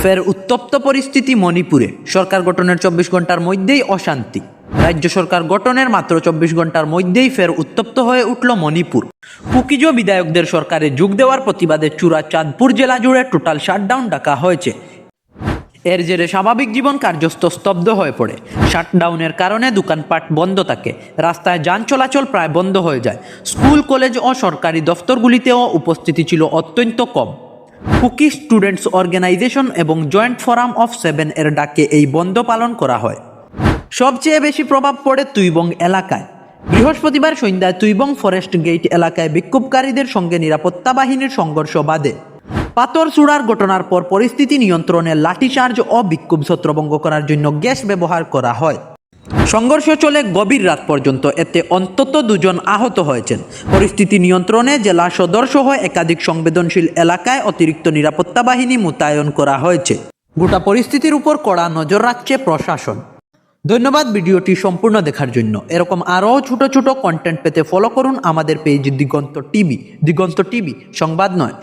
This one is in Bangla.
ফের উত্তপ্ত পরিস্থিতি মণিপুরে। সরকার গঠনের 24 ঘন্টার মধ্যেই অশান্তি। রাজ্য সরকার গঠনের মাত্র 24 ঘন্টার মধ্যেই ফের উত্তপ্ত হয়ে উঠল মণিপুর। কুকিজো বিধায়কদের সরকারে যোগ দেওয়ার প্রতিবাদে চূড়া চাঁদপুর জেলা জুড়ে টোটাল শাটডাউন ডাকা হয়েছে। এর জেরে স্বাভাবিক জীবন কার্যত স্তব্ধ হয়ে পড়ে। শাটডাউনের কারণে দোকানপাট বন্ধ থাকে, রাস্তায় যান চলাচল প্রায় বন্ধ হয়ে যায়। স্কুল, কলেজ ও সরকারি দফতরগুলিতেও উপস্থিতি ছিল অত্যন্ত কম। কুকি স্টুডেন্টস অর্গানাইজেশন এবং জয়েন্ট ফোরাম অফ 7 এর ডাকে এই বন্ধ পালন করা হয়। সবচেয়ে বেশি প্রভাব পড়ে তুইবং এলাকায়। বৃহস্পতিবার সন্ধ্যায় তুইবং ফরেস্ট গেট এলাকায় বিক্ষোভকারীদের সঙ্গে নিরাপত্তা বাহিনীর সংঘর্ষ বাধে। পাথর ছোড়ার ঘটনার পর পরিস্থিতি নিয়ন্ত্রণে লাঠিচার্জ ও বিক্ষোভ ছত্রভঙ্গ করার জন্য গ্যাস ব্যবহার করা হয়। সংঘর্ষ চলে গভীর রাত পর্যন্ত, এতে অন্তত 2 জন আহত হয়েছেন। পরিস্থিতি নিয়ন্ত্রণে জেলা সদর সহ একাধিক সংবেদনশীল এলাকায় অতিরিক্ত নিরাপত্তা বাহিনী মোতায়েন করা হয়েছে। গোটা পরিস্থিতির উপর কড়া নজর রাখছে প্রশাসন। ধন্যবাদ ভিডিওটি সম্পূর্ণ দেখার জন্য। এরকম আরও ছোট ছোট কন্টেন্ট পেতে ফলো করুন আমাদের পেজ দিগন্ত টিভি। দিগন্ত টিভি, সংবাদ নয়।